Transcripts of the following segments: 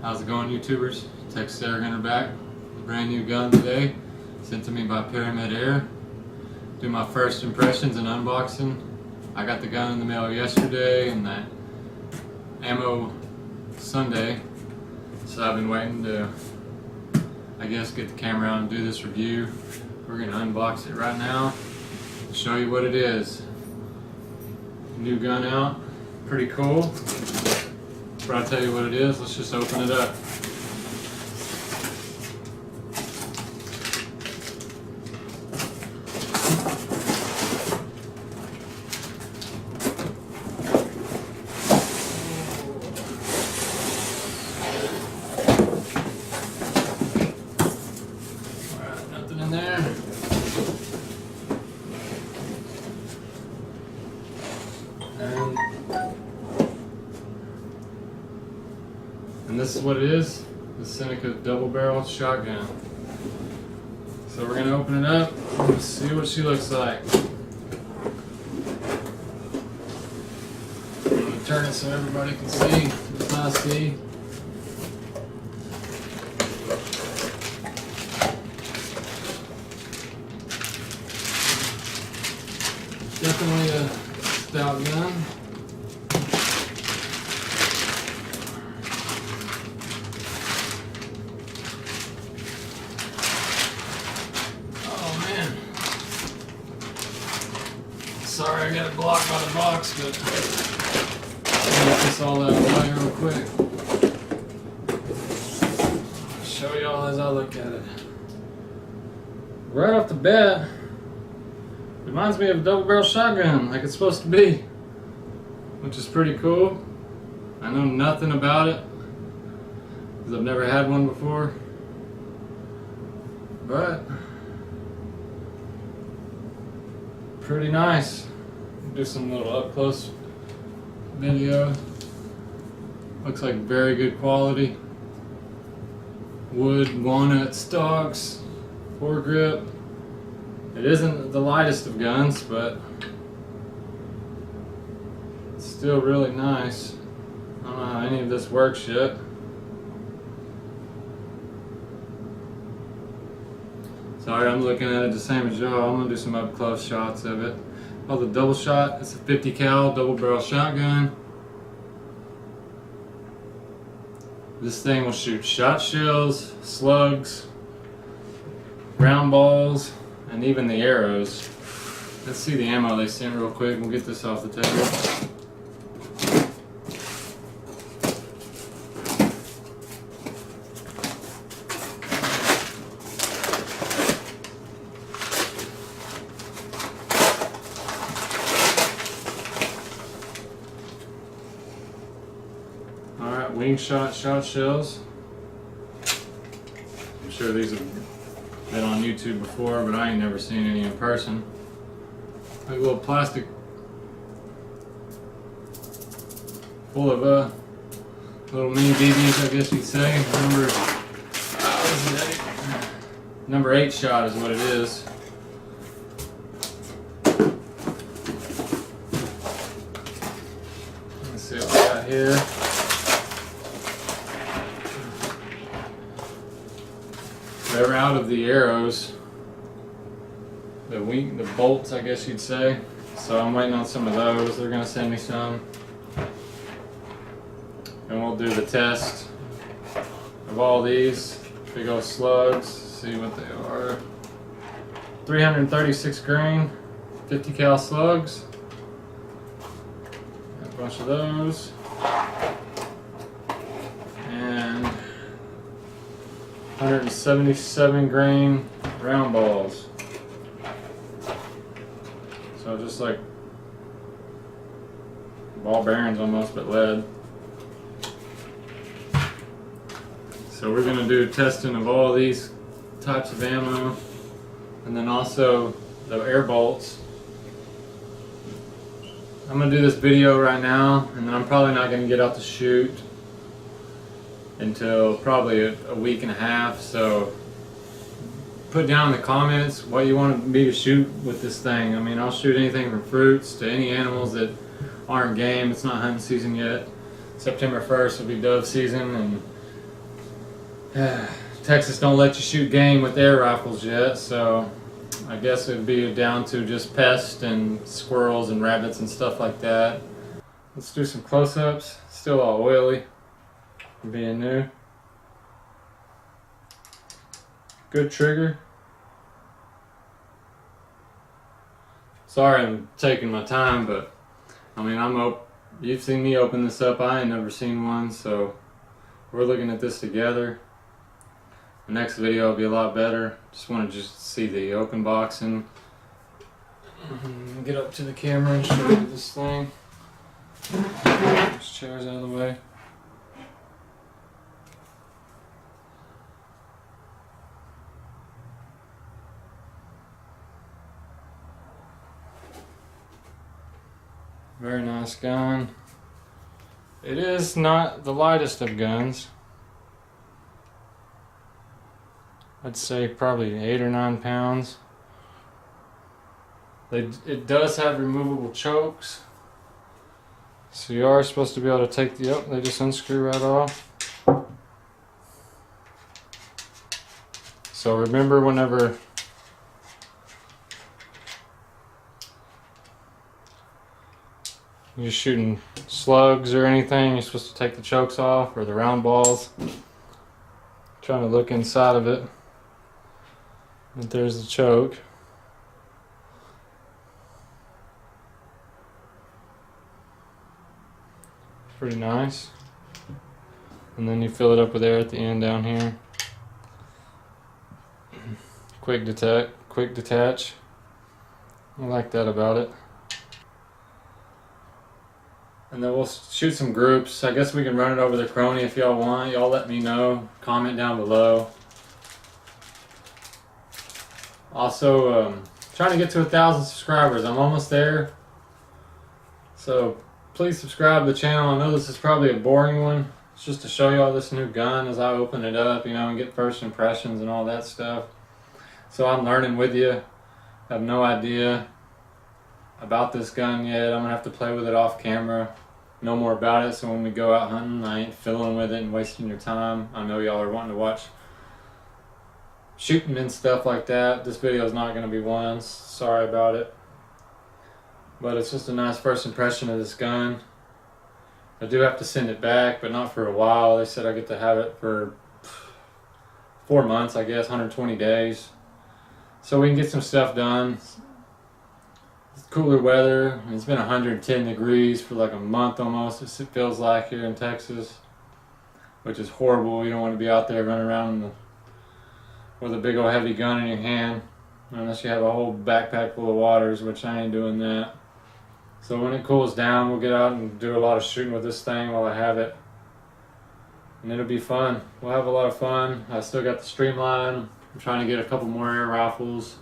How's it going, YouTubers? Tech Seneca back. Brand new gun today, sent to me by Pyramid Air. Do my first impressions and unboxing. I got the gun in the mail yesterday and that ammo Sunday, so I've been waiting to, I guess, get the camera out and do this review. We're gonna unbox it right now, show you what it is. New gun out, pretty cool. Before I tell you what it is, let's just open it up. Alright, nothing in there. And this is what it is, the Seneca double barrel shotgun. So we're gonna open it up and see what she looks like. I'm gonna turn it so everybody can see, if I see. Definitely a stout gun. Sorry, I got it blocked by the box, but I'll get this all out of the way real quick. I'll show y'all as I look at it. Right off the bat, reminds me of a double barrel shotgun, like it's supposed to be, which is pretty cool. I know nothing about it, because I've never had one before, but pretty nice. Do some little up close video. Looks like very good quality. Wood walnut stocks, foregrip. It isn't the lightest of guns, but it's still really nice. I don't know how any of this works yet. Sorry, I'm looking at it the same as y'all. I'm gonna do some up close shots of it. Oh, the double shot, it's a 50 cal double barrel shotgun. This thing will shoot shot shells, slugs, round balls, and even the arrows. Let's see the ammo they sent real quick. We'll get this off the table. Alright, wing shot shells. I'm sure these have been on YouTube before, but I ain't never seen any in person. Like a little plastic full of little mini BBs, I guess you'd say. Number 8 shot is what it is. Let's see what we got here. They're out of the arrows, the bolts, I guess you'd say. So I'm waiting on some of those. They're gonna send me some, and we'll do the test of all these big old slugs. See what they are. 336 grain, 50 cal slugs. Got a bunch of those. And 177 grain round balls. So just like ball bearings almost, but lead. So we're gonna do testing of all these types of ammo, and then also the air bolts. I'm gonna do this video right now, and then I'm probably not gonna get out to shoot until probably a week and a half. So put down in the comments what you want me to shoot with this thing. I mean, I'll shoot anything from fruits to any animals that aren't game. It's not hunting season yet. September 1st will be dove season, and Texas don't let you shoot game with air rifles yet, so I guess it'd be down to just pests and squirrels and rabbits and stuff like that. Let's do some close-ups. Still all oily from being new. Good trigger. Sorry I'm taking my time, but I mean, you've seen me open this up. I ain't never seen one, so we're looking at this together. The next video will be a lot better. Just want to see the open boxing. Get up to the camera and show you this thing. This chair's out of the way. Very nice gun. It is not the lightest of guns. I'd say probably 8 or 9 pounds. It does have removable chokes, so you are supposed to be able to take they just unscrew right off. So remember, whenever you're shooting slugs or anything, you're supposed to take the chokes off, or the round balls. Trying to look inside of it. But there's the choke. Pretty nice. And then you fill it up with air at the end down here. Quick detach. I like that about it. And then we'll shoot some groups. I guess we can run it over the Crony if y'all want. Y'all let me know. Comment down below. Also, trying to get to 1,000 subscribers. I'm almost there. So please subscribe to the channel. I know this is probably a boring one. It's just to show y'all this new gun as I open it up, you know, and get first impressions and all that stuff. So I'm learning with you. I have no idea about this gun yet. I'm gonna have to play with it off camera, know more about it, so when we go out hunting, I ain't fiddling with it and wasting your time. I know y'all are wanting to watch shooting and stuff like that. This video is not gonna be one. Sorry about it. But it's just a nice first impression of this gun. I do have to send it back, but not for a while. They said I get to have it for 4 months, I guess, 120 days. So we can get some stuff done. It's cooler weather. It's been 110 degrees for like a month almost, it feels like, here in Texas, which is horrible. You don't want to be out there running around with a big old heavy gun in your hand, unless you have a whole backpack full of waters, which I ain't doing that. So when it cools down, we'll get out and do a lot of shooting with this thing while I have it. And it'll be fun. We'll have a lot of fun. I still got the Streamline. I'm trying to get a couple more air rifles.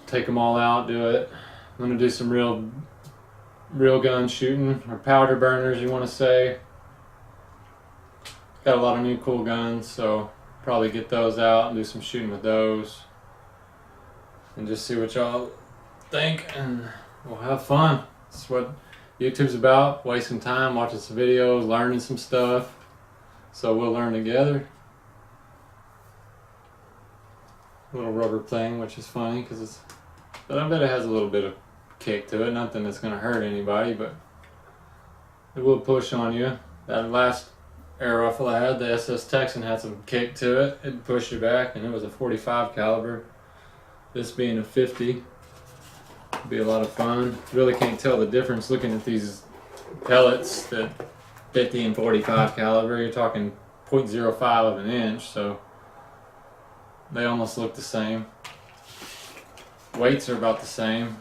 Take them all out, do it. I'm going to do some real gun shooting, or powder burners, you want to say. Got a lot of new cool guns, so probably get those out and do some shooting with those. And just see what y'all think, and we'll have fun. That's what YouTube's about, wasting time, watching some videos, learning some stuff. So we'll learn together. A little rubber thing, which is funny, but I bet it has a little bit of kick to it. Nothing that's going to hurt anybody, but it will push on you. That last air rifle I had, the SS Texan, had some kick to it. It'd push you back, and it was a 45 caliber. This being a 50. It'd be a lot of fun. Really can't tell the difference looking at these pellets, that 50 and 45 caliber. You're talking 0.05 of an inch, so they almost look the same. Weights are about the same.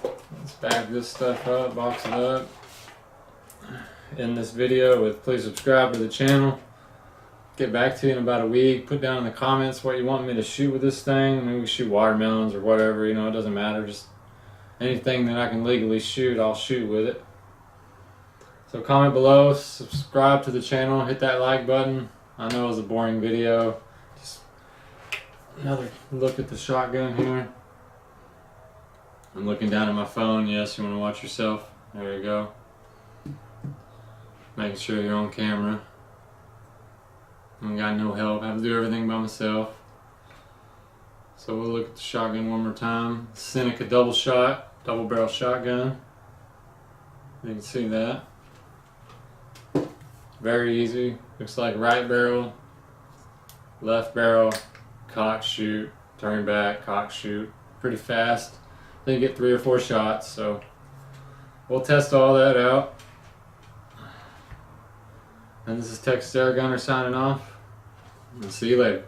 Let's bag this stuff up, box it up. End this video with please subscribe to the channel. Get back to you in about a week. Put down in the comments what you want me to shoot with this thing. Maybe we shoot watermelons or whatever, you know, it doesn't matter. Just anything that I can legally shoot, I'll shoot with it. So comment below, subscribe to the channel, hit that like button. I know it was a boring video. Just another look at the shotgun here. I'm looking down at my phone. Yes, you want to watch yourself. There you go. Making sure you're on camera. I got no help. I have to do everything by myself. So we'll look at the shotgun one more time. Seneca double barrel shotgun. You can see that. Very easy. Looks like right barrel, left barrel, cock shoot, turn back, cock shoot. Pretty fast. Then you get 3 or 4 shots. So we'll test all that out. And this is Texas Air Gunner signing off. I'll see you later.